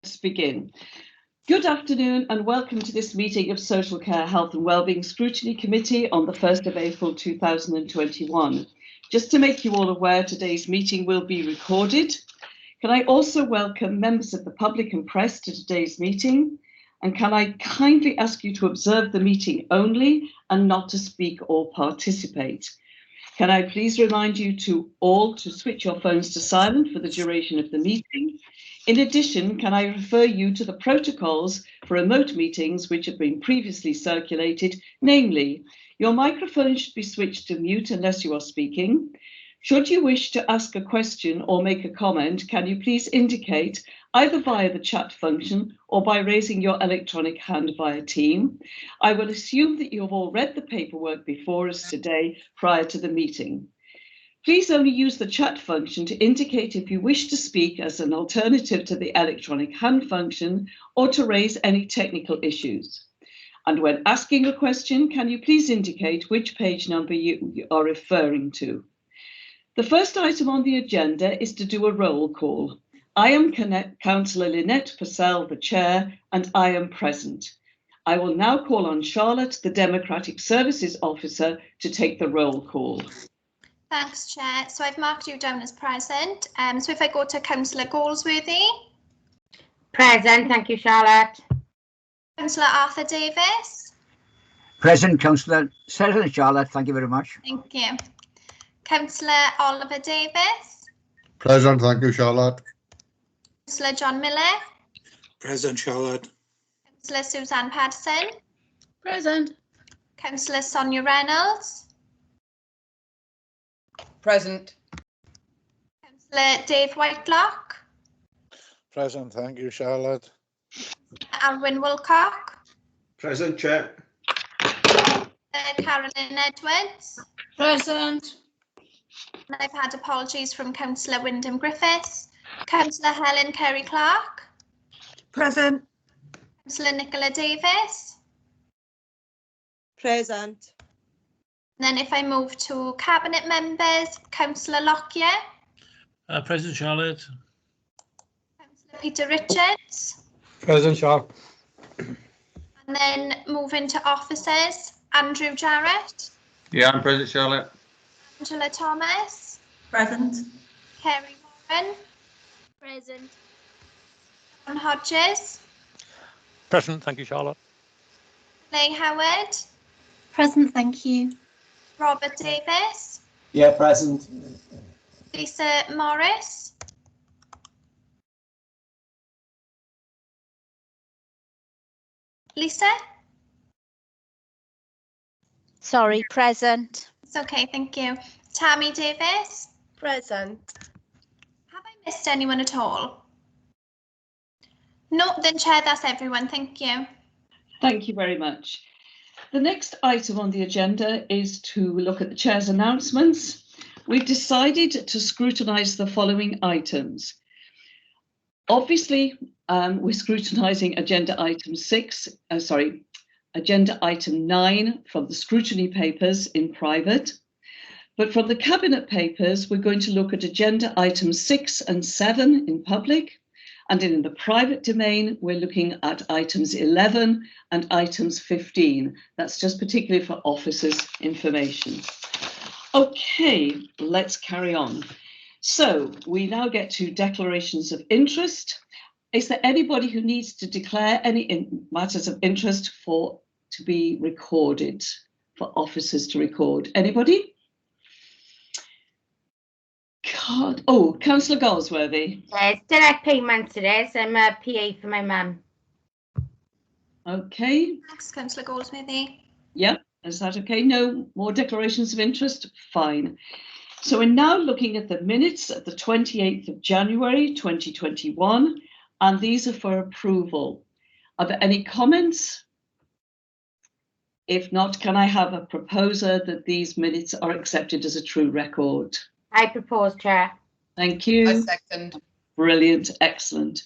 Let's begin. Good afternoon and welcome to this meeting of Social Care, Health and Wellbeing Scrutiny Committee on the 1st of April 2021. Just to make you all aware, today's meeting will be recorded. Can I also welcome members of the public and press to today's meeting? And can I kindly ask you to observe the meeting only and not to speak or participate? Can I please remind you to switch your phones to silent for the duration of the meeting? In addition, can I refer you to the protocols for remote meetings which have been previously circulated, namely, your microphone should be switched to mute unless you are speaking. Should you wish to ask a question or make a comment, can you please indicate either via the chat function or by raising your electronic hand via Team. I will assume that you have all read the paperwork before us today prior to the meeting. Please only use the chat function to indicate if you wish to speak as an alternative to the electronic hand function or to raise any technical issues. And when asking a question, can you please indicate which page number you are referring to? The first item on the agenda is to do a roll call. I am Councillor Lynette Purcell, the Chair, and I am present. I will now call on Charlotte, the Democratic Services Officer, to take the roll call. Thanks, Chair. So I've marked you down as present. So if I go to Councillor Goldsworthy. Present, thank you, Charlotte. Councillor Arthur Davis. Present, Councillor Charlotte, thank you very much. Thank you. Councillor Oliver Davis. Present, thank you, Charlotte. Councillor John Miller. Present, Charlotte. Councillor Suzanne Patterson. Present. Councillor Sonia Reynolds. Present. Councillor Dave Whitelock. Present, thank you, Charlotte. Alwyn Wilcock. Present, Chair. Carolyn Edwards. Present. And I've had apologies from Councillor Wyndham Griffiths. Councillor Helen Kerry-Clark. Present. Councillor Nicola Davis. Present. And then if I move to Cabinet members, Councillor Lockyer. Present, Charlotte. Councillor Peter Richards. Present, Charlotte. And then moving to officers, Andrew Jarrett. Yeah, I'm present, Charlotte. Angela Thomas. Present. Kerry Warren. Present. John Hodges. Present, thank you, Charlotte. Leigh Howard. Present, thank you. Robert Davis. Yeah, present. Lisa Morris. Lisa? Sorry, present. It's okay, thank you. Tammy Davis. Present. Have I missed anyone at all? No, then Chair, that's everyone. Thank you. Thank you very much. The next item on the agenda is to look at the Chair's announcements. We've decided to scrutinise the following items. Obviously, we're scrutinising agenda item 9 from the scrutiny papers in private. But from the Cabinet papers, we're going to look at agenda items 6 and 7 in public. And in the private domain, we're looking at items 11 and items 15. That's just particularly for officers' information. Okay, let's carry on. So we now get to declarations of interest. Is there anybody who needs to declare any matters of interest to be recorded, for officers to record? Anybody? God. Oh, Councillor Goldsworthy. Yes, direct payments it is. I'm a PA for my mum. Okay. Thanks, Councillor Goldsworthy. Yeah, is that okay? No more declarations of interest? Fine. So we're now looking at the minutes of the 28th of January 2021, and these are for approval. Are there any comments? If not, can I have a proposer that these minutes are accepted as a true record? I propose, Chair. Thank you. I second. Brilliant, excellent.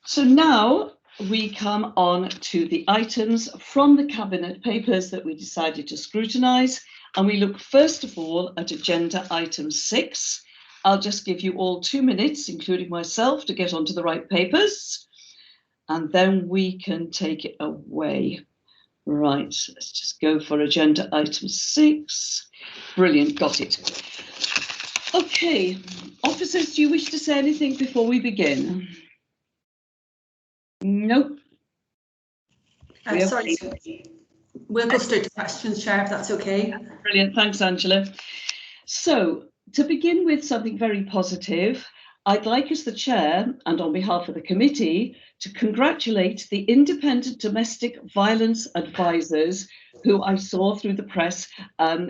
So now we come on to the items from the Cabinet papers that we decided to scrutinise, and we look first of all at agenda item 6. I'll just give you all 2 minutes, including myself, to get onto the right papers. and then we can take it away. Right, let's just go for agenda item 6. Brilliant, got it. Okay, officers, do you wish to say anything before we begin? Nope. Sorry, we'll go straight to questions, Chair, if that's okay. Brilliant, thanks, Angela. So, to begin with something very positive, I'd like, as the Chair, and on behalf of the committee, to congratulate the independent domestic violence advisors who I saw through the press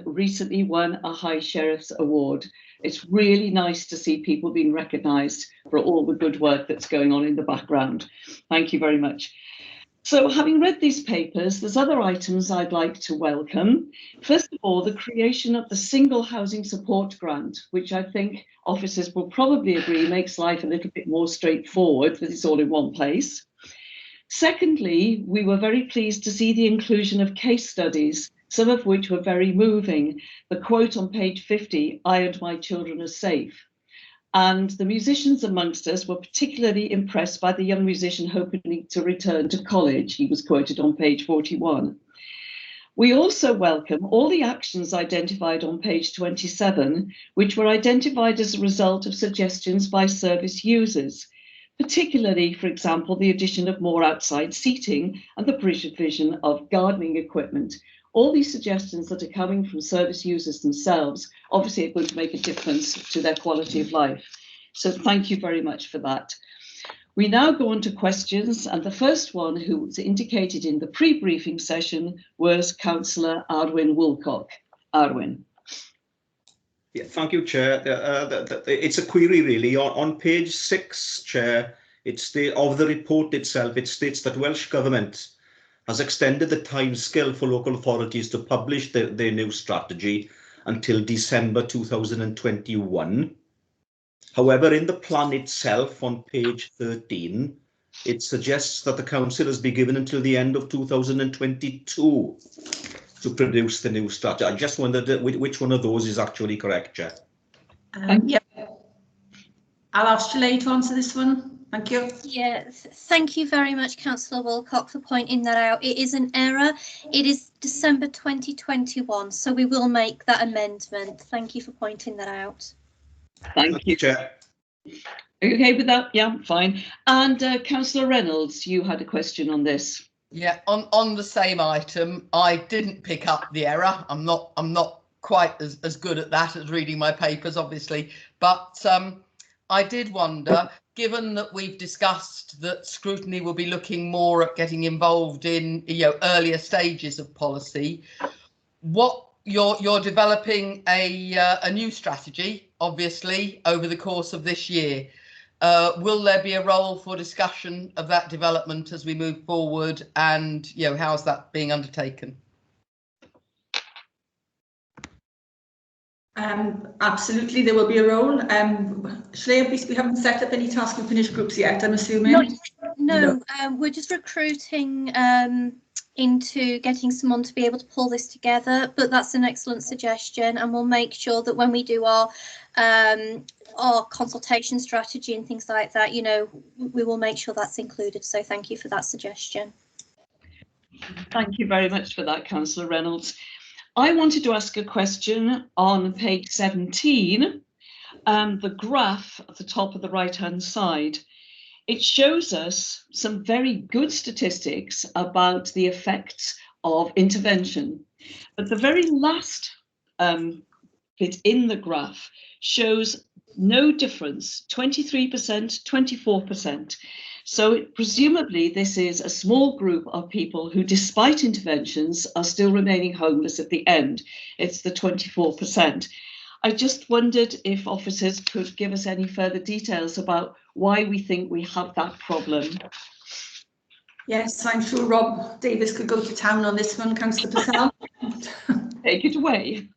recently won a High Sheriff's Award. It's really nice to see people being recognised for all the good work that's going on in the background. Thank you very much. So, having read these papers, there's other items I'd like to welcome. First of all, the creation of the Single Housing Support Grant, which I think officers will probably agree makes life a little bit more straightforward, that it's all in one place. Secondly, we were very pleased to see the inclusion of case studies, some of which were very moving. The quote on page 50, "I and my children are safe." And the musicians amongst us were particularly impressed by the young musician hoping to return to college. He was quoted on page 41. We also welcome all the actions identified on page 27, which were identified as a result of suggestions by service users, particularly, for example, the addition of more outside seating and the provision of gardening equipment. All these suggestions that are coming from service users themselves obviously are going to make a difference to their quality of life. So thank you very much for that. We now go on to questions, and the first one, who was indicated in the pre-briefing session, was Councillor Arwin Woolcock. Arwin. Yeah, thank you, Chair. It's a query really. On page 6, Chair, of the report itself, it states that Welsh Government has extended the timescale for local authorities to publish their new strategy until December 2021. However, in the plan itself on page 13, it suggests that the council has been given until the end of 2022 to produce the new strategy. I just wondered which one of those is actually correct, Chair. Yeah, I'll ask Sinead to answer this one. Thank you. Yes, thank you very much, Councillor Woolcock, for pointing that out. It is an error. It is December 2021, so we will make that amendment. Thank you for pointing that out. Thank you, Chair. Are you okay with that? Yeah, fine. And Councillor Reynolds, you had a question on this. Yeah, on the same item, I didn't pick up the error. I'm not quite as good at that as reading my papers, obviously, but I did wonder, given that we've discussed that Scrutiny will be looking more at getting involved in earlier stages of policy, what you're developing a new strategy, obviously, over the course of this year. Will there be a role for discussion of that development as we move forward, and how's that being undertaken? Absolutely, there will be a role. Sinead, we haven't set up any task and finish groups yet, I'm assuming. No, we're just recruiting into getting someone to be able to pull this together, but that's an excellent suggestion, and we'll make sure that when we do our consultation strategy and things like that, we will make sure that's included. So thank you for that suggestion. Thank you very much for that, Councillor Reynolds. I wanted to ask a question on page 17, the graph at the top of the right-hand side. It shows us some very good statistics about the effects of intervention. But the very last bit in the graph shows no difference, 23%, 24%. So presumably this is a small group of people who, despite interventions, are still remaining homeless at the end. It's the 24%. I just wondered if officers could give us any further details about why we think we have that problem. Yes, I'm sure Rob Davis could go to town on this one, Councillor Purcell. Take it away.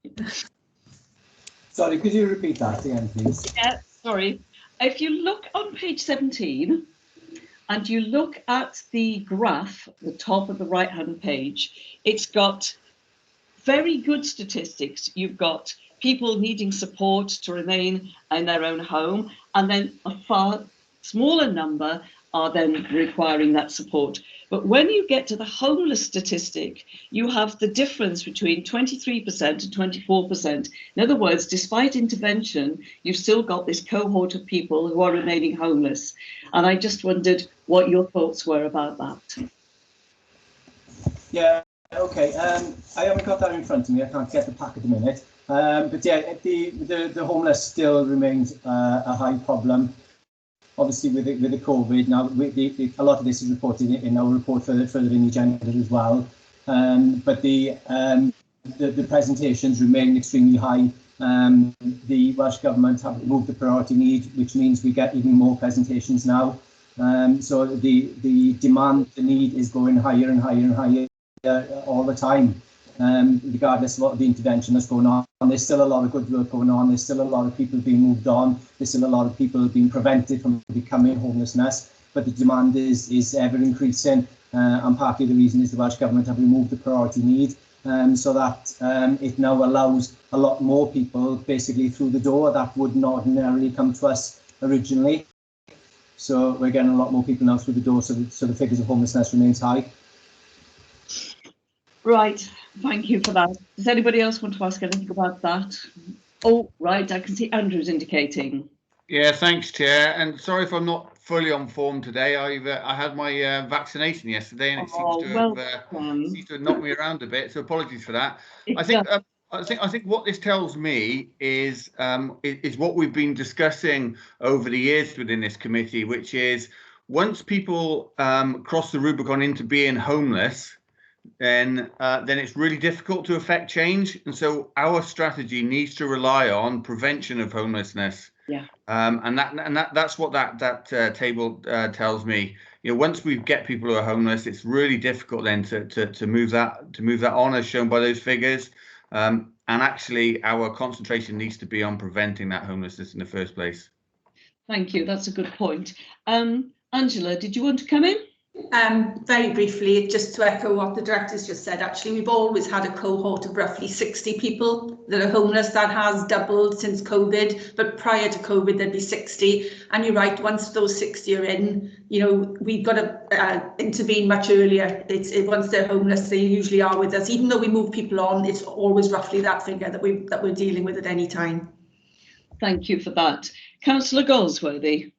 Sorry, could you repeat that again, please? Yeah, sorry. If you look on page 17 and you look at the graph at the top of the right-hand page, it's got very good statistics. You've got people needing support to remain in their own home, and then a far smaller number are then requiring that support. But when you get to the homeless statistic, you have the difference between 23% and 24%. In other words, despite intervention, you've still got this cohort of people who are remaining homeless. And I just wondered what your thoughts were about that. Yeah, okay. I haven't got that in front of me. I can't get the pack at the minute. But yeah, the homeless still remains a high problem. Obviously, with the COVID now, a lot of this is reported in our report further in the agenda as well. But the presentations remain extremely high. The Welsh Government have moved the priority need, which means we get even more presentations now. So the demand, the need is going higher and higher and higher all the time. Regardless of what the intervention that's going on. There's still a lot of good work going on. There's still a lot of people being moved on. There's still a lot of people being prevented from becoming homelessness. But the demand is ever increasing. And partly the reason is the Welsh Government have removed the priority need, so that it now allows a lot more people basically through the door that would not ordinarily come to us originally. So we're getting a lot more people now through the door, so the figures of homelessness remains high. Right, thank you for that. Does anybody else want to ask anything about that? Oh, right, I can see Andrew's indicating. Yeah, thanks, Chair. And sorry if I'm not fully on form today. I had my vaccination yesterday, and it seems to have knocked me around a bit. So apologies for that. I think what this tells me is what we've been discussing over the years within this committee, which is once people cross the Rubicon into being homeless, then it's really difficult to affect change. And so our strategy needs to rely on prevention of homelessness. Yeah. And that's what that table tells me. You know, once we get people who are homeless, it's really difficult then to move that on, as shown by those figures. And actually, our concentration needs to be on preventing that homelessness in the first place. Thank you. That's a good point. Angela, did you want to come in? Very briefly, just to echo what the director's just said, actually, we've always had a cohort of roughly 60 people that are homeless. That has doubled since COVID, but prior to COVID, there'd be 60. And you're right, once those 60 are in, you know, we've got to intervene much earlier. Once they're homeless, they usually are with us. Even though we move people on, it's always roughly that figure that we're dealing with at any time. Thank you for that. Councillor Goldsworthy.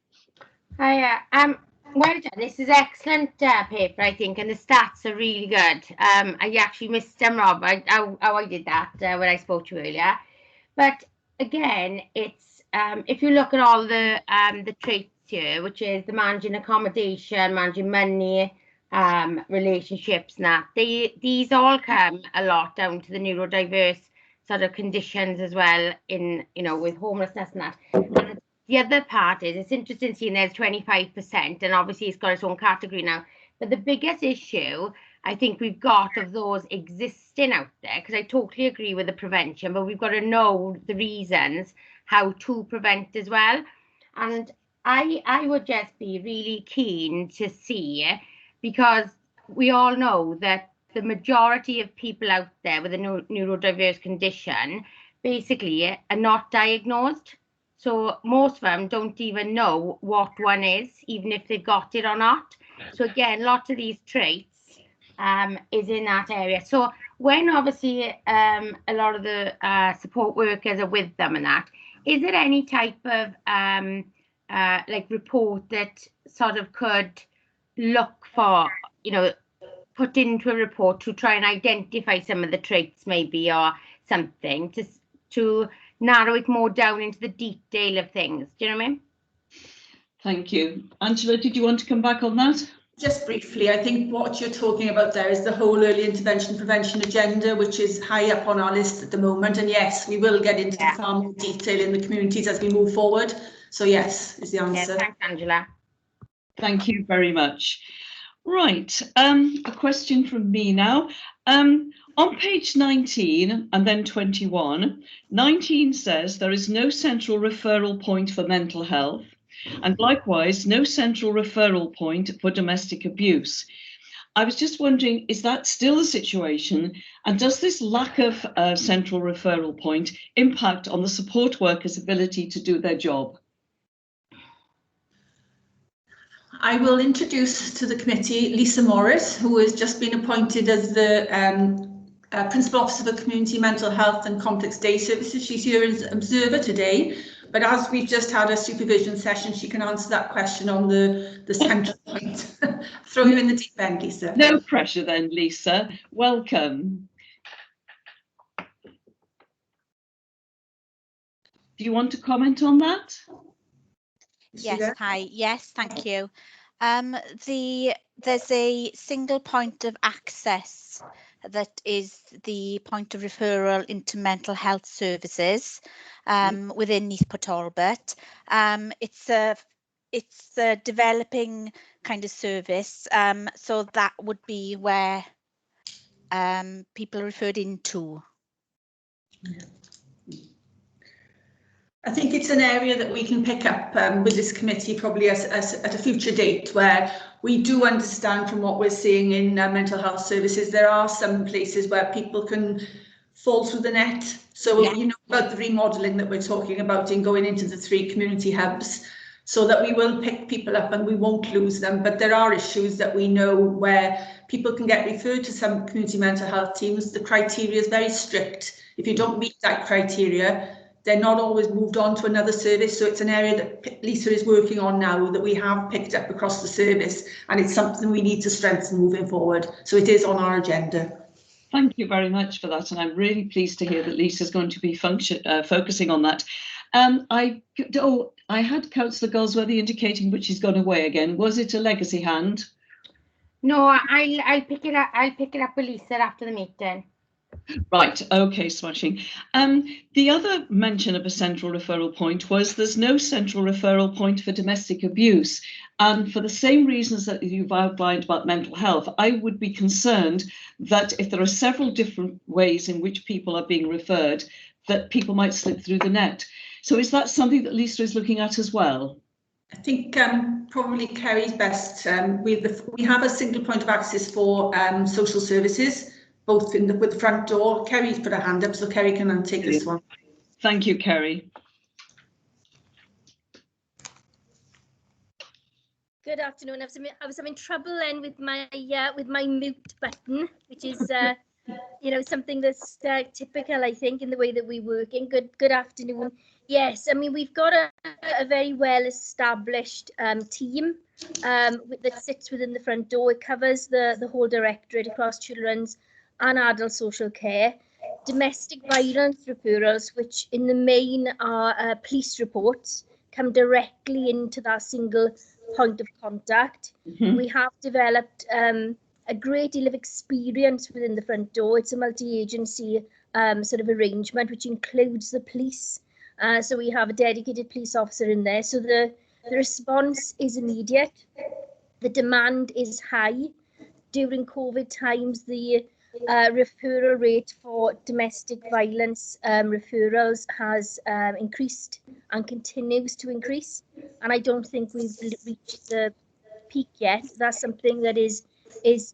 Hiya. Well done. This is excellent paper, I think, and the stats are really good. I actually missed them, Rob, how I did that when I spoke to you earlier. But again, it's if you look at all the traits here, which is the managing accommodation, managing money, relationships, and that these all come a lot down to the neurodiverse sort of conditions as well in, you know, with homelessness and that. And the other part is it's interesting seeing there's 25%, and obviously it's got its own category now. But the biggest issue I think we've got of those existing out there, because I totally agree with the prevention, but we've got to know the reasons how to prevent as well. And I would just be really keen to see, because we all know that the majority of people out there with a neurodiverse condition basically are not diagnosed. So most of them don't even know what one is, even if they've got it or not. So again, lots of these traits is in that area. So when obviously a lot of the support workers are with them and that, is there any type of like report that sort of could look for, you know, put into a report to try and identify some of the traits maybe, or something to narrow it more down into the detail of things? Do you know what I mean? Thank you. Angela, did you want to come back on that? Just briefly, I think what you're talking about there is the whole early intervention prevention agenda, which is high up on our list at the moment. And yes, we will get into far more detail in the communities as we move forward. So yes, is the answer. Thanks, Angela. Thank you very much. Right, a question from me now. On page 19 and then 21, 19 says there is no central referral point for mental health, and likewise no central referral point for domestic abuse. I was just wondering, is that still the situation, and does this lack of central referral point impact on the support workers' ability to do their job? I will introduce to the committee Lisa Morris, who has just been appointed as the Principal Officer for Community Mental Health and Complex Day Services. She's here as observer today, but as we've just had a supervision session, she can answer that question on the central point. Throw you in the deep end, Lisa. No pressure then, Lisa. Welcome. Do you want to comment on that? Yes, hi. Yes, thank you. There's a single point of access that is the point of referral into mental health services within Neath Talbot. It's a developing kind of service, so that would be where people are referred into. I think it's an area that we can pick up with this committee probably at a future date, where we do understand from what we're seeing in mental health services, there are some places where people can fall through the net. So you know about the remodelling that we're talking about in going into the 3 community hubs, so that we will pick people up and we won't lose them. But there are issues that we know where people can get referred to some community mental health teams. The criteria is very strict. If you don't meet that criteria, they're not always moved on to another service. So it's an area that Lisa is working on now, that we have picked up across the service, and it's something we need to strengthen moving forward. So it is on our agenda. Thank you very much for that, and I'm really pleased to hear that Lisa's going to be focusing on that. I had Councillor Goldsworthy indicating which she's gone away again. Was it a legacy hand? No, I'll pick it up. I'll pick it up with Lisa after the meeting. Right, okay, smashing. The other mention of a central referral point was there's no central referral point for domestic abuse. And for the same reasons that you've outlined about mental health, I would be concerned that if there are several different ways in which people are being referred, that people might slip through the net. So is that something that Lisa is looking at as well? I think probably Kerry's best. We have a single point of access for social services, both with the front door. Kerry's put her hand up, so Kerry can take this one. Thank you, Kerry. Good afternoon. I was having trouble then with my mute button, which is something that's typical, I think, in the way that we work. Good afternoon. Yes, I mean, we've got a very well established team that sits within the front door. It covers the whole directorate across children's and adult social care. Domestic violence referrals, which in the main are police reports, come directly into that single point of contact. We have developed a great deal of experience within the front door. It's a multi-agency sort of arrangement, which includes the police. So we have a dedicated police officer in there. So the response is immediate. The demand is high. During COVID times, the referral rate for domestic violence referrals has increased and continues to increase. And I don't think we've reached the peak yet. That's something that is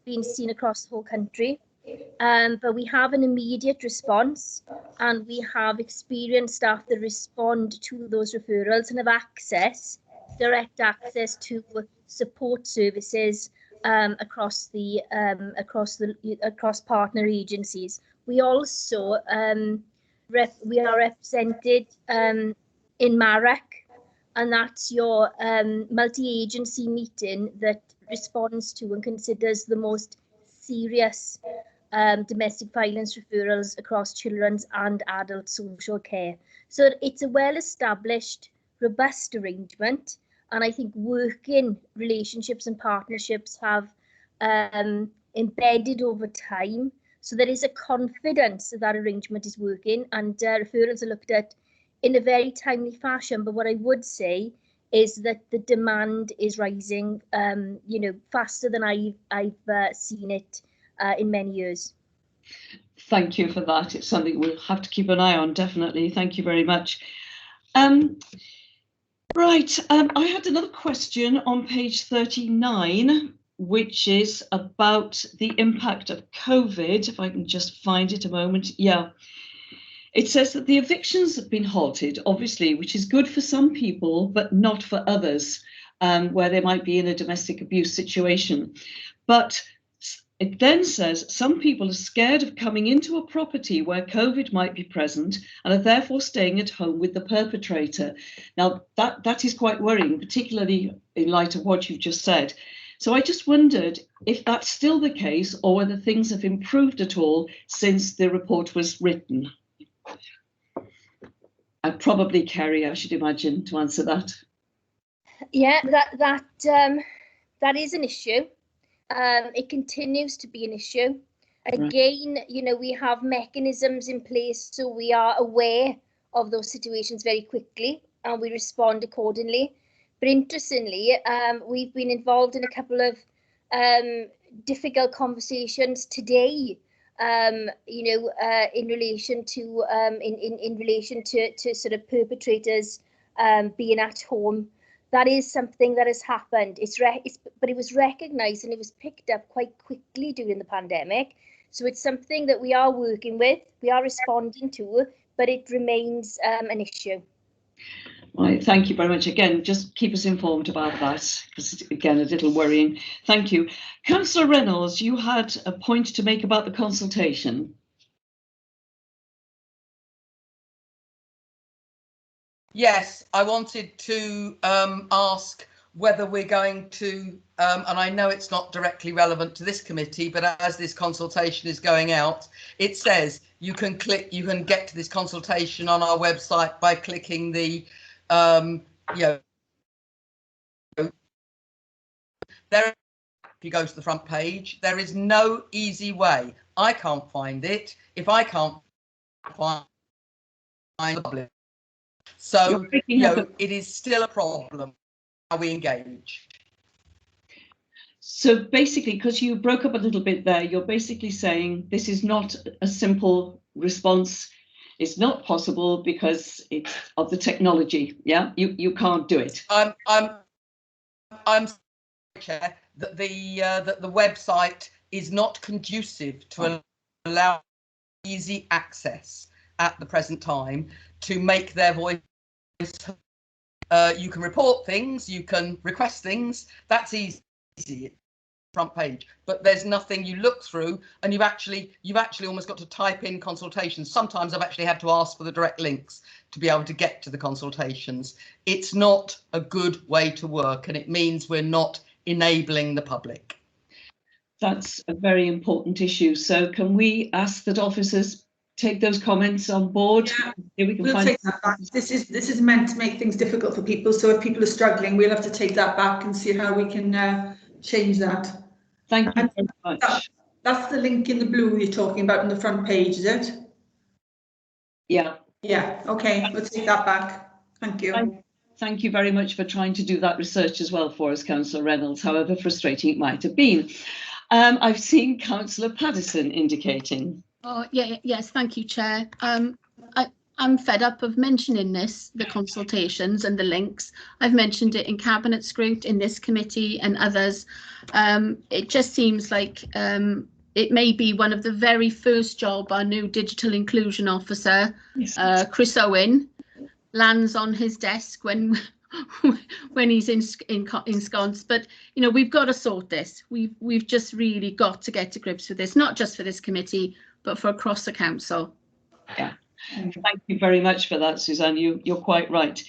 being seen across the whole country. But we have an immediate response, and we have experienced staff that respond to those referrals and have direct access to support services across partner agencies. We also we are represented in MARAC, and that's your multi-agency meeting that responds to and considers the most serious domestic violence referrals across children's and adult social care. So it's a well-established, robust arrangement. And I think working relationships and partnerships have embedded over time. So there is a confidence that arrangement is working, and referrals are looked at in a very timely fashion. But what I would say is that the demand is rising, faster than I've seen it in many years. Thank you for that. It's something we'll have to keep an eye on, definitely. Thank you very much. Right, I had another question on page 39, which is about the impact of COVID. If I can just find it a moment. Yeah. It says that the evictions have been halted, obviously, which is good for some people, but not for others. where they might be in a domestic abuse situation. But it then says some people are scared of coming into a property where COVID might be present and are therefore staying at home with the perpetrator. Now, that is quite worrying, particularly in light of what you've just said. So I just wondered if that's still the case or whether things have improved at all since the report was written. And probably Kerry, I should imagine, to answer that. Yeah, that is an issue. It continues to be an issue. Again, you know, we have mechanisms in place so we are aware of those situations very quickly and we respond accordingly. But interestingly, we've been involved in a couple of difficult conversations today, you know, in relation to in relation to sort of perpetrators being at home. That is something that has happened. But it was recognised and it was picked up quite quickly during the pandemic. So it's something that we are working with, we are responding to, but it remains an issue. Right, thank you very much. Again, just keep us informed about that, because it's, again, a little worrying. Thank you. Councillor Reynolds, you had a point to make about the consultation. Yes, I wanted to ask whether we're going to, and I know it's not directly relevant to this committee, but as this consultation is going out, it says you can get to this consultation on our website by clicking the, you know, there, if you go to the front page, there is no easy way. I can't find it. If I can't find it, so, you know, it is still a problem how we engage. So basically, because you broke up a little bit there, you're basically saying this is not a simple response. It's not possible because it's of the technology. Yeah, you can't do it. I'm Chair, that the website is not conducive to allow easy access at the present time to make their voice. You can report things, you can request things. That's easy, front page. But there's nothing you look through, and you've actually almost got to type in consultations. Sometimes I've actually had to ask for the direct links to be able to get to the consultations. It's not a good way to work, and it means we're not enabling the public. That's a very important issue. So can we ask that officers take those comments on board? Yeah, we'll take that back. This is meant to make things difficult for people. So if people are struggling, we'll have to take that back and see how we can change that. Thank you very much. That's the link in the blue you're talking about on the front page, is it? Yeah. Yeah, okay, we'll take that back. Thank you. Thank you very much for trying to do that research as well for us, Councillor Reynolds, however frustrating it might have been. I've seen Councillor Paddison indicating. Oh, yes, thank you, Chair. I'm fed up of mentioning this, the consultations and the links. I've mentioned it in Cabinet Scrut, in this committee and others. It just seems like it may be one of the very first job our new digital inclusion officer, Chris Owen, lands on his desk when he's ensconced. But you know, we've got to sort this. We've just really got to get to grips with this, not just for this committee, but for across the council. Yeah, thank you very much for that, Suzanne. You're quite right.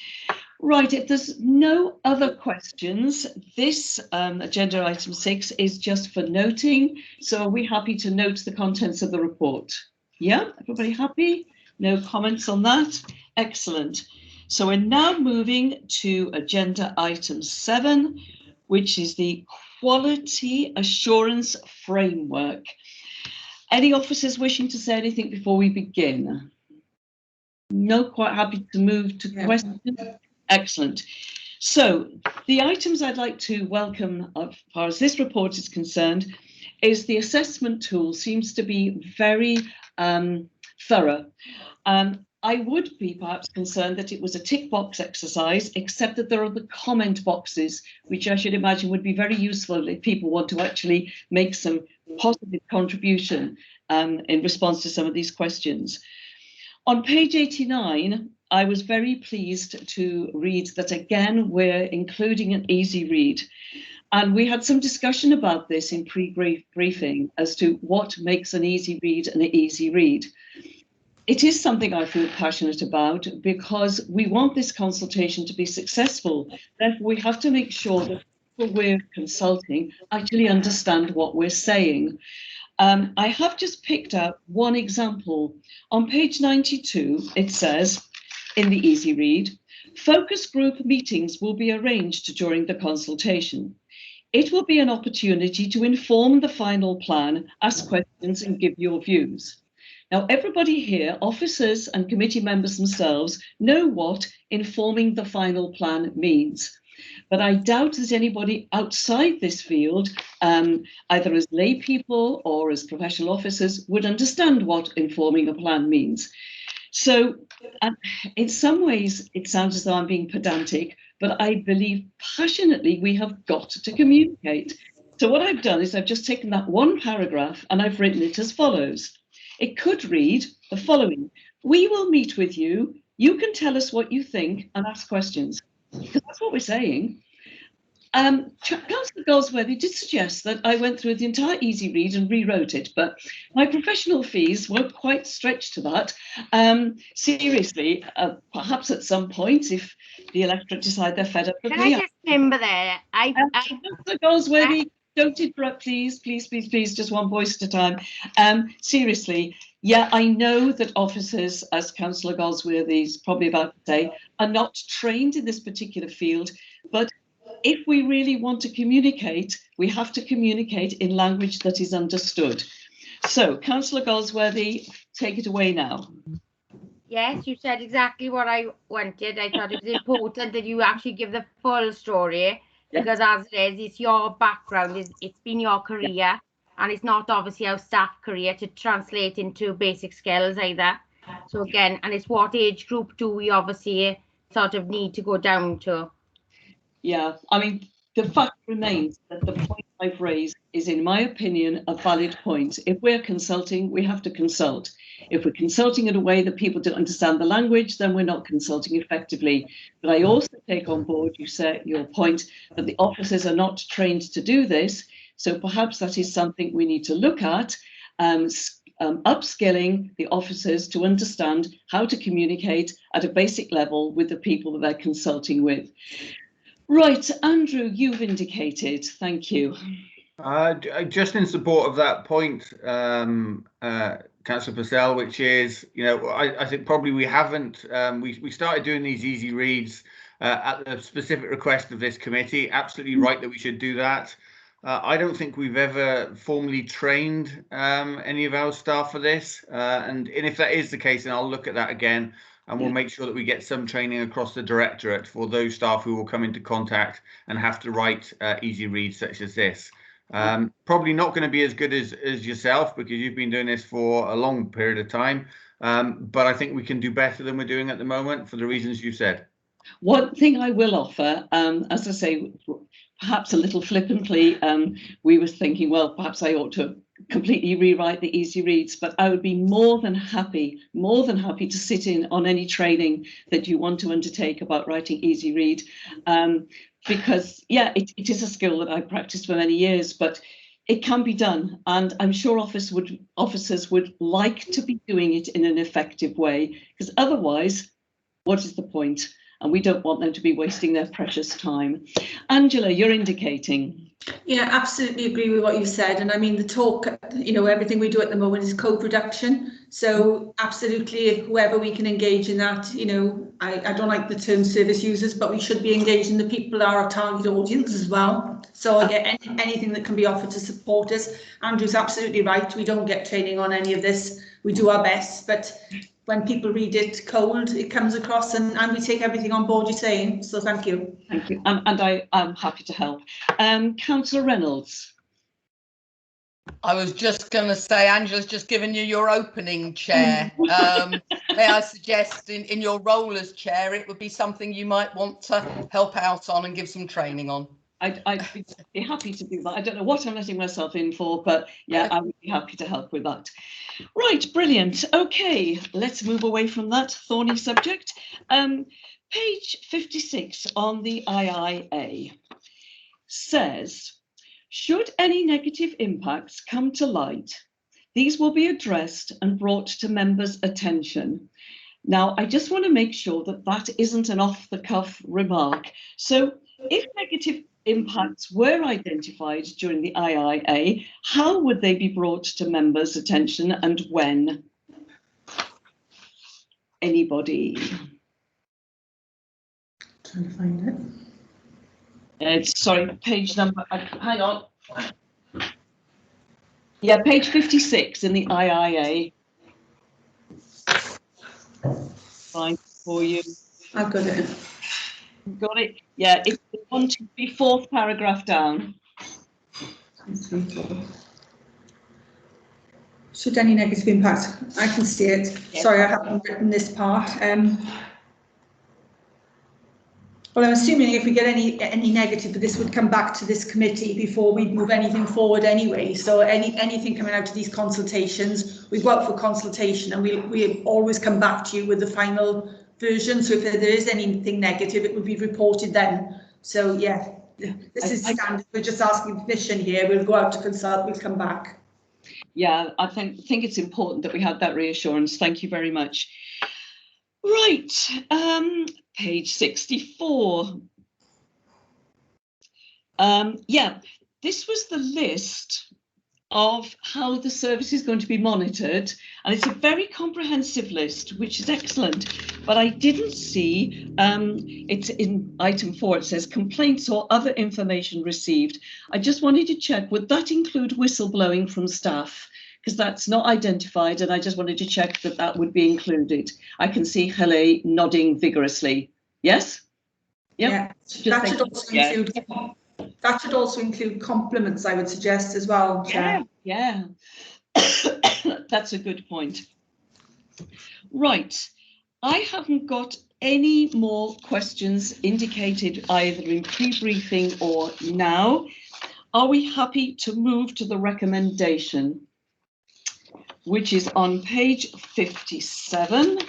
Right, if there's no other questions, this agenda item 6 is just for noting. So are we happy to note the contents of the report? Yeah, everybody happy? No comments on that? Excellent. So we're now moving to agenda item 7, which is the Quality Assurance Framework. Any officers wishing to say anything before we begin? No, quite happy to move to questions. Excellent. So the items I'd like to welcome as far as this report is concerned is the assessment tool seems to be very thorough. I would be perhaps concerned that it was a tick box exercise, except that there are the comment boxes, which I should imagine would be very useful if people want to actually make some positive contribution in response to some of these questions. On page 89, I was very pleased to read that again we're including an easy read. And we had some discussion about this in pre-briefing as to what makes an easy read an easy read. It is something I feel passionate about because we want this consultation to be successful. Therefore, we have to make sure that people we're consulting actually understand what we're saying. I have just picked out one example. On page 92, it says, in the easy read, focus group meetings will be arranged during the consultation. It will be an opportunity to inform the final plan, ask questions and give your views. Now, everybody here, officers and committee members themselves, know what informing the final plan means. But I doubt that anybody outside this field, either as lay people or as professional officers, would understand what informing a plan means. So in some ways, it sounds as though I'm being pedantic, but I believe passionately we have got to communicate. So what I've done is I've just taken that one paragraph and I've written it as follows. It could read the following. We will meet with you. You can tell us what you think and ask questions. Because that's what we're saying. Councillor Goldsworthy did suggest that I went through the entire easy read and rewrote it, but my professional fees won't quite stretch to that. Seriously, perhaps at some point, if the electorate decide they're fed up with me. Can I just remember there? Councillor Goldsworthy, don't interrupt, please, please, please, please, just one voice at a time. Seriously, yeah, I know that officers, as Councillor Goldsworthy is probably about to say, are not trained in this particular field, but if we really want to communicate, we have to communicate in language that is understood. So, Councillor Goldsworthy, take it away now. Yes, you said exactly what I wanted. I thought it was important that you actually give the full story, because as it is, it's your background, it's been your career, and it's not obviously our staff career to translate into basic skills either. So again, and it's what age group do we obviously sort of need to go down to? Yeah, I mean, the fact remains that the point I've raised is, in my opinion, a valid point. If we're consulting, we have to consult. If we're consulting in a way that people don't understand the language, then we're not consulting effectively. But I also take on board, you said, your point that the officers are not trained to do this. So perhaps that is something we need to look at, upskilling the officers to understand how to communicate at a basic level with the people that they're consulting with. Right, Andrew, you've indicated. Thank you. Just in support of that point, Councillor Purcell, which is, you know, I think probably we haven't, we started doing these easy reads at the specific request of this committee. Absolutely right that we should do that. I don't think we've ever formally trained any of our staff for this. And if that is the case, then I'll look at that again. And we'll make sure that we get some training across the directorate for those staff who will come into contact and have to write easy reads such as this. Probably not going to be as good as yourself, because you've been doing this for a long period of time. But I think we can do better than we're doing at the moment for the reasons you said. One thing I will offer, as I say, perhaps a little flippantly, we were thinking, well, perhaps I ought to completely rewrite the easy reads, but I would be more than happy to sit in on any training that you want to undertake about writing easy read, because yeah, it is a skill that I practiced for many years, but it can be done, and I'm sure officers would like to be doing it in an effective way, because otherwise, what is the point? And we don't want them to be wasting their precious time. Angela, you're indicating. Yeah, absolutely agree with what you said. And I mean, the talk, you know, everything we do at the moment is co-production. So absolutely, whoever we can engage in that, you know, I don't like the term service users, but we should be engaging the people that are our target audience as well. So again, anything that can be offered to support us. Andrew's absolutely right. We don't get training on any of this. We do our best, but when people read it cold, it comes across, and we take everything on board you're saying. So thank you. Thank you. And I am happy to help. Councillor Reynolds. I was just going to say, Angela's just given you your opening, Chair. May I suggest in your role as Chair, it would be something you might want to help out on and give some training on. I'd be happy to do that. I don't know what I'm letting myself in for, but yeah, I would be happy to help with that. Right, brilliant. Okay, let's move away from that thorny subject. Page 56 on the IIA says, should any negative impacts come to light, these will be addressed and brought to members' attention. Now, I just want to make sure that that isn't an off-the-cuff remark. So if negative impacts were identified during the IIA, how would they be brought to members' attention and when? Anybody? Trying to find it. Sorry, page number, hang on. Yeah, page 56 in the IIA. Fine for you. I've got it. Got it? Yeah, it's the 1, 2, 3, 4th paragraph down. Should any negative impact? I can see it. Yes. Sorry, I haven't written this part. Well, I'm assuming if we get any negative, this would come back to this committee before we move anything forward anyway. So anything coming out of these consultations, we go out for consultation and we always come back to you with the final version. So if there is anything negative, it would be reported then. So yeah, this is standard. We're just asking permission here. We'll go out to consult, we'll come back. Yeah, I think it's important that we had that reassurance. Thank you very much. Right, page 64. Yeah, this was the list of how the service is going to be monitored, and it's a very comprehensive list, which is excellent. But I didn't see, it's in item 4, it says complaints or other information received. I just wanted to check, would that include whistleblowing from staff? Because that's not identified, and I just wanted to check that that would be included. I can see Hele nodding vigorously. Yes? Yep. Yeah, that should also include compliments, I would suggest as well. Yeah, yeah. That's a good point. Right, I haven't got any more questions indicated either in pre-briefing or now. Are we happy to move to the recommendation, which is on page 57?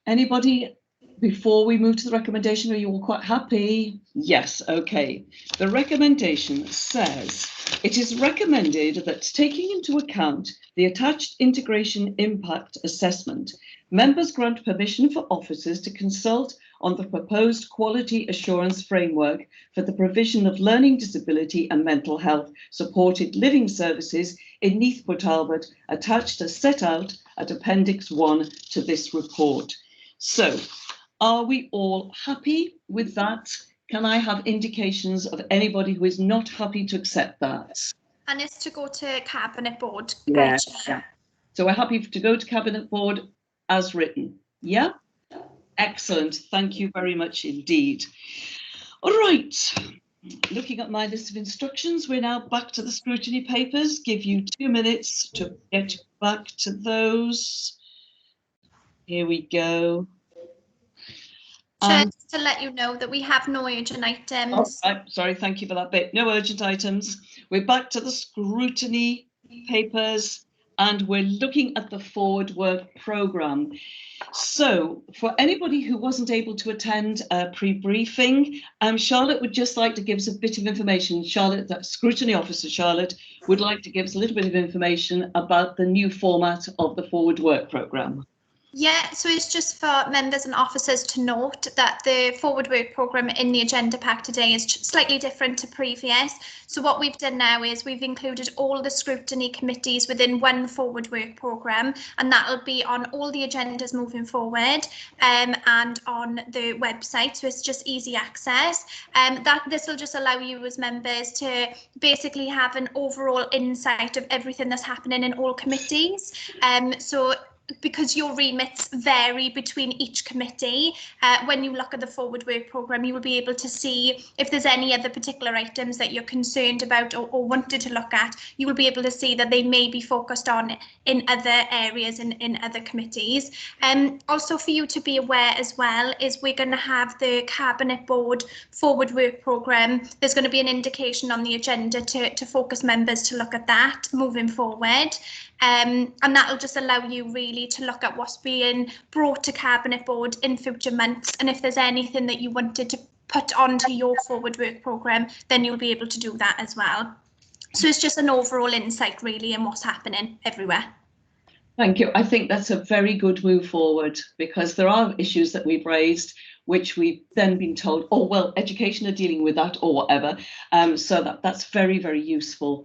Anybody, before we move to the recommendation, are you all quite happy? Yes, okay. The recommendation says, it is recommended that taking into account the attached integration impact assessment, members grant permission for officers to consult on the proposed quality assurance framework for the provision of learning disability and mental health supported living services in Neath, Talbot, attached as set out at Appendix 1 to this report. So, are we all happy with that? Can I have indications of anybody who is not happy to accept that? And it's to go to Cabinet Board. Yeah. So we're happy to go to Cabinet Board as written. Yeah? Excellent. Thank you very much indeed. All right. Looking at my list of instructions, we're now back to the scrutiny papers. Give you 2 minutes to get back to those. Here we go. Just to let you know that we have no urgent items. Oh, sorry, thank you for that bit. No urgent items. We're back to the scrutiny papers and we're looking at the forward work programme. So for anybody who wasn't able to attend pre-briefing, Charlotte would just like to give us a bit of information. Charlotte, that scrutiny officer Charlotte, would like to give us a little bit of information about the new format of the forward work programme. Yeah, so it's just for members and officers to note that the forward work programme in the agenda pack today is slightly different to previous. So what we've done now is we've included all the scrutiny committees within one forward work programme, and that'll be on all the agendas moving forward and on the website, so it's just easy access. This will just allow you as members to basically have an overall insight of everything that's happening in all committees. So because your remits vary between each committee, when you look at the forward work programme, you will be able to see if there's any other particular items that you're concerned about or wanted to look at. You will be able to see that they may be focused on in other areas in other committees. Also for you to be aware as well is we're going to have the Cabinet Board forward work programme. There's going to be an indication on the agenda to focus members to look at that moving forward. And that'll just allow you really to look at what's being brought to Cabinet Board in future months, and if there's anything that you wanted to put onto your forward work programme, then you'll be able to do that as well. So it's just an overall insight really in what's happening everywhere. Thank you. I think that's a very good move forward, because there are issues that we've raised which we've then been told, oh, well, education are dealing with that or whatever. So that's very, very useful.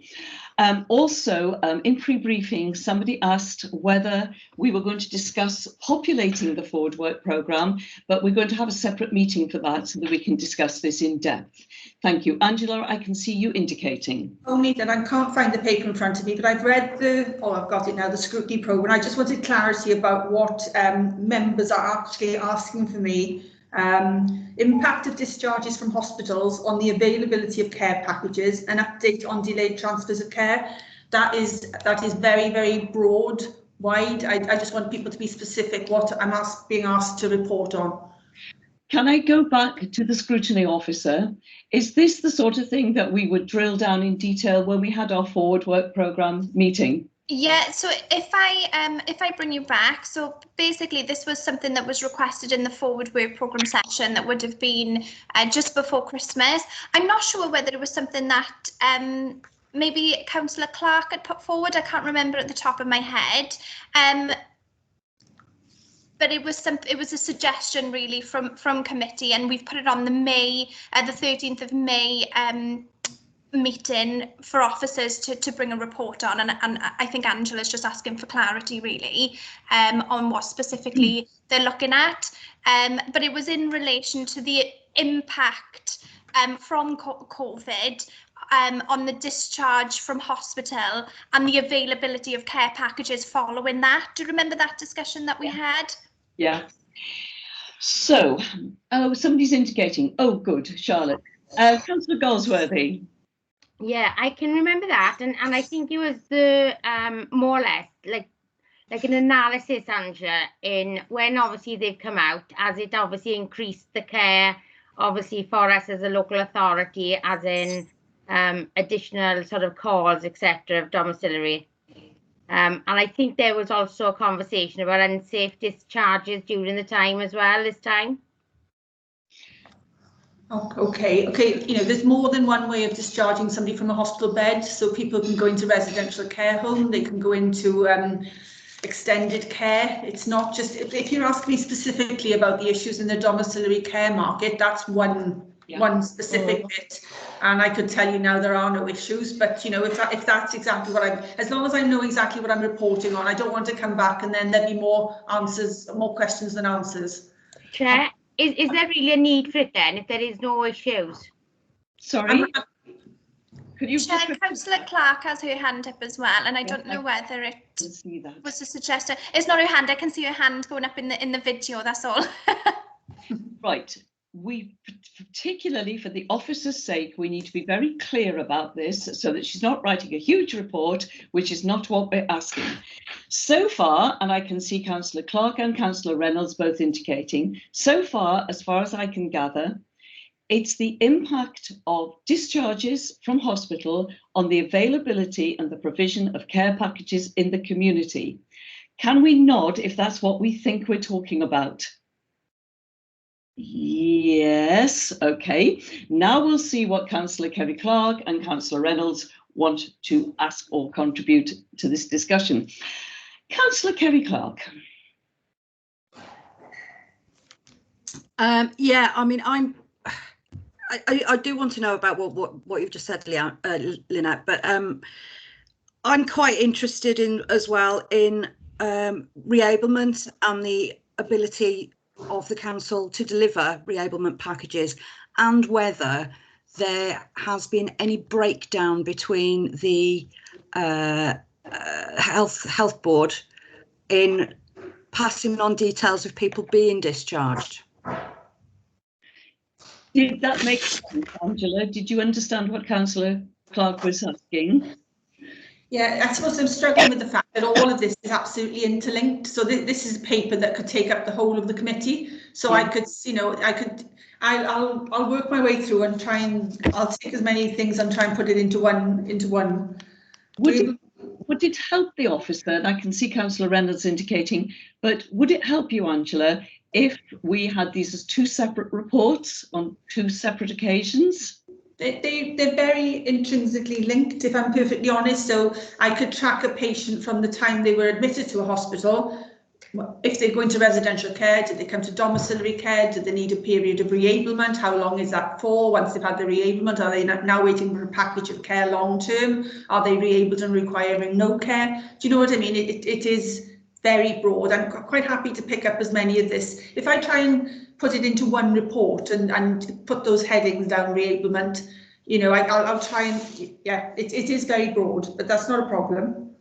Also, in pre-briefing, somebody asked whether we were going to discuss populating the forward work programme, but we're going to have a separate meeting for that so that we can discuss this in depth. Thank you. Angela, I can see you indicating. Only that I can't find the paper in front of me, but I've read I've got it now, the scrutiny programme. I just wanted clarity about what members are actually asking for me. Impact of discharges from hospitals on the availability of care packages, an update on delayed transfers of care. That is very, very broad, wide. I just want people to be specific what I'm being asked to report on. Can I go back to the scrutiny officer? Is this the sort of thing that we would drill down in detail when we had our forward work programme meeting? Yeah, so if I bring you back, so basically this was something that was requested in the forward work programme session that would have been just before Christmas. I'm not sure whether it was something that maybe Councillor Clark had put forward. I can't remember at the top of my head. But it was a suggestion really from committee, and we've put it on the 13th of May meeting for officers to bring a report on, and I think Angela's just asking for clarity really on what specifically they're looking at, but it was in relation to the impact from COVID on the discharge from hospital and the availability of care packages following that. Do you remember that discussion that we had? Yeah. So, somebody's indicating. Oh, good, Charlotte. Councillor Goldsworthy. Yeah, I can remember that, and I think it was the more or less like an analysis, Angela, in when obviously they've come out, as it obviously increased the care, obviously for us as a local authority, as in additional sort of calls, etc., of domiciliary. And I think there was also a conversation about unsafe discharges during the time as well this time. Okay. You know, there's more than one way of discharging somebody from a hospital bed. So people can go into residential care home, they can go into extended care. It's not just, if you're asking me specifically about the issues in the domiciliary care market, that's one specific bit. And I could tell you now there are no issues, but you know, if that's exactly what as long as I know exactly what I'm reporting on, I don't want to come back and then there'll be more questions than answers. Chair, is there really a need for it then, if there is no issues? Sorry? Could you Chair, Councillor Clark has her hand up as well, and I don't know whether it was a suggestion. It's not her hand. I can see her hand going up in the video. That's all. Right. We, particularly for the officer's sake, we need to be very clear about this so that she's not writing a huge report, which is not what we're asking. So far, and I can see Councillor Clark and Councillor Reynolds both indicating, so far as I can gather, it's the impact of discharges from hospital on the availability and the provision of care packages in the community. Can we nod if that's what we think we're talking about? Yes, okay. Now we'll see what Councillor Kerry Clark and Councillor Reynolds want to ask or contribute to this discussion. Councillor Kerry Clark. Yeah, I mean, I do want to know about what you've just said, Lynette, but I'm quite interested in as well in reablement and the ability of the council to deliver reablement packages, and whether there has been any breakdown between the health board in passing on details of people being discharged. Did that make sense, Angela? Did you understand what Councillor Clark was asking? Yeah, I suppose I'm struggling with the fact that all of this is absolutely interlinked. So this is a paper that could take up the whole of the committee. So yeah. I could, you know, I'll work my way through and try and I'll take as many things and try and put it into one. Would it help the officer? And I can see Councillor Reynolds indicating, but would it help you, Angela, if we had these as two separate reports on two separate occasions? They're very intrinsically linked, if I'm perfectly honest. So I could track a patient from the time they were admitted to a hospital. If they're going to residential care, did they come to domiciliary care? Do they need a period of reablement? How long is that for? Once they've had the reablement, are they now waiting for a package of care long term? Are they reabled and requiring no care? Do you know what I mean? It is very broad. I'm quite happy to pick up as many of this. If I try and put it into one report and put those headings down, reablement, you know, I'll try and, yeah, it is very broad, but that's not a problem.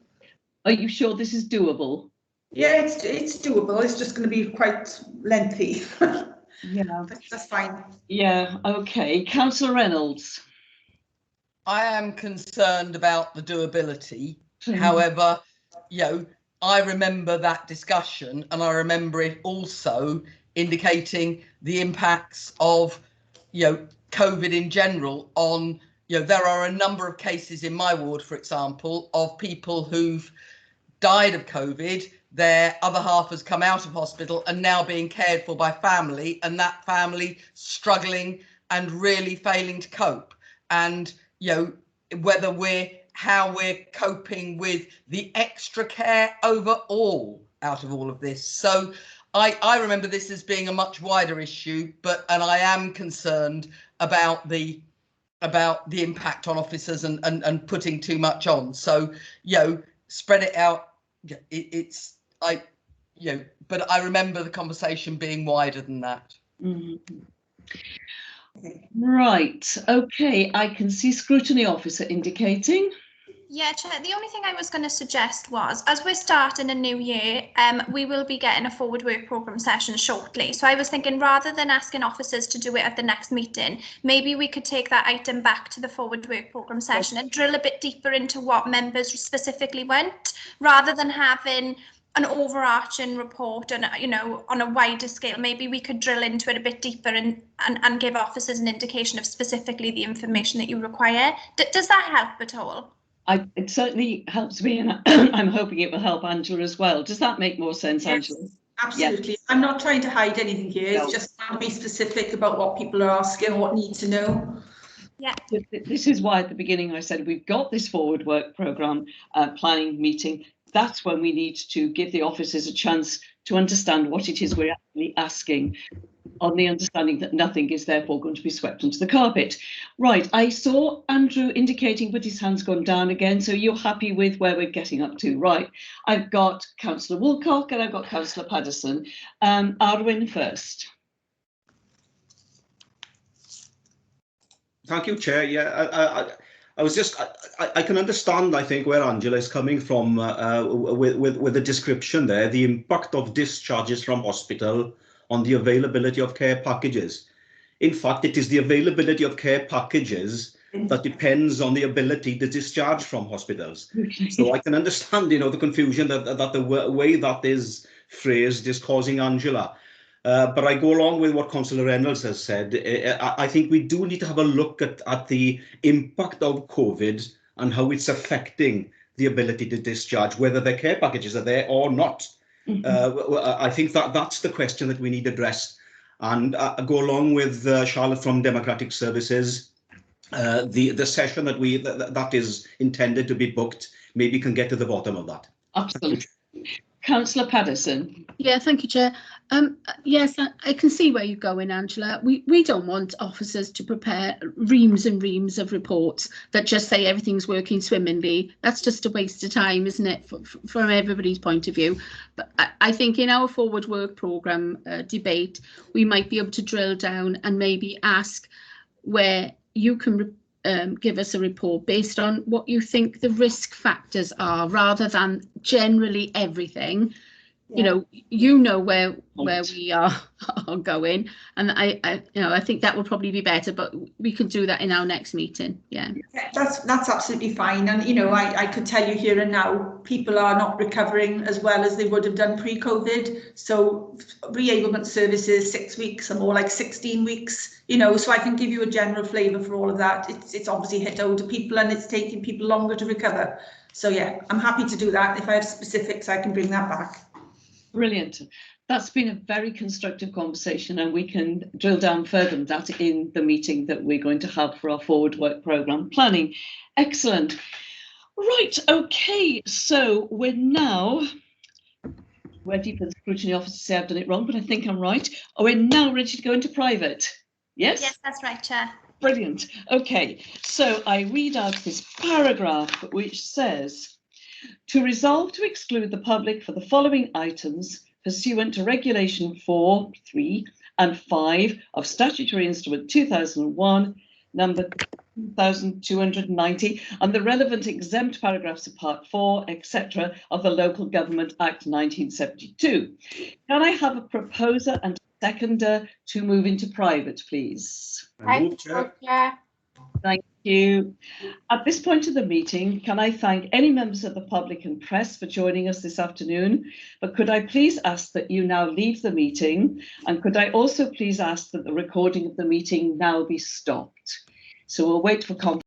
Are you sure this is doable? Yeah, it's doable. It's just going to be quite lengthy. Yeah, that's fine. Yeah, okay. Councillor Reynolds. I am concerned about the doability. However, you know, I remember that discussion, and I remember it also indicating the impacts of, you know, COVID in general on, you know, there are a number of cases in my ward, for example, of people who've died of COVID. Their other half has come out of hospital and now being cared for by family, and that family struggling and really failing to cope. And, you know, how we're coping with the extra care overall out of all of this. So I remember this as being a much wider issue, and I am concerned about the impact on officers and putting too much on. So, you know, spread it out. But I remember the conversation being wider than that. Mm-hmm. Right, okay, I can see Scrutiny Officer indicating. Yeah, Chair, the only thing I was going to suggest was, as we're starting a new year, we will be getting a forward work programme session shortly. So I was thinking, rather than asking officers to do it at the next meeting, maybe we could take that item back to the forward work programme session and drill a bit deeper into what members specifically went, rather than having an overarching report and, you know, on a wider scale. Maybe we could drill into it a bit deeper and give officers an indication of specifically the information that you require. Does that help at all? It certainly helps me, and I'm hoping it will help Angela as well. Does that make more sense, yes, Angela? Absolutely. Yes. I'm not trying to hide anything here. No. It's just to be specific about what people are asking, what need to know. Yeah. This is why at the beginning I said we've got this forward work programme planning meeting. That's when we need to give the officers a chance to understand what it is we're actually asking, on the understanding that nothing is therefore going to be swept under the carpet. Right, I saw Andrew indicating, but his hand's gone down again, so you're happy with where we're getting up to. Right, I've got Councillor Woolcock and I've got Councillor Paddison. Arwin first. Thank you, Chair. Yeah, I was just, I can understand, I think, where Angela is coming from with the description there, the impact of discharges from hospital on the availability of care packages. In fact, it is the availability of care packages that depends on the ability to discharge from hospitals. So I can understand, you know, the confusion that the way that is phrased is causing Angela. But I go along with what Councillor Reynolds has said. I think we do need to have a look at the impact of COVID and how it's affecting the ability to discharge, whether the care packages are there or not. I think that's the question that we need addressed, and go along with Charlotte from Democratic Services. The session that is intended to be booked maybe can get to the bottom of that. Absolutely. Councillor Paddison. Yeah, thank you, Chair. Yes, I can see where you're going, Angela. We don't want officers to prepare reams and reams of reports that just say everything's working swimmingly. That's just a waste of time, isn't it, from everybody's point of view? But I think in our forward work programme debate, we might be able to drill down and maybe ask where you can give us a report based on what you think the risk factors are, rather than generally everything. you know where we are going, and I think that will probably be better, but we can do that in our next meeting. Yeah, that's absolutely fine. And I could tell you here and now, people are not recovering as well as they would have done pre-COVID. So reablement services 6 weeks or more like 16 weeks. So I can give you a general flavour for all of that. It's obviously hit older people and it's taking people longer to recover. So yeah, I'm happy to do that. If I have specifics, I can bring that back. Brilliant. That's been a very constructive conversation, and we can drill down further on that in the meeting that we're going to have for our forward work programme planning. Excellent. Right, okay, so we're now ready for the scrutiny officer to say I've done it wrong, but I think I'm right. We're now ready to go into private. Yes? Yes, that's right, Chair. Brilliant. Okay, so I read out this paragraph which says, to resolve to exclude the public for the following items pursuant to Regulation 4, 3 and 5 of Statutory Instrument 2001, number 2290, and the relevant exempt paragraphs of Part 4, etc. of the Local Government Act 1972. Can I have a proposer and a seconder to move into private, please? Thank you, Chair. Thank you. At this point of the meeting, can I thank any members of the public and press for joining us this afternoon? But could I please ask that you now leave the meeting? And could I also please ask that the recording of the meeting now be stopped? So we'll wait for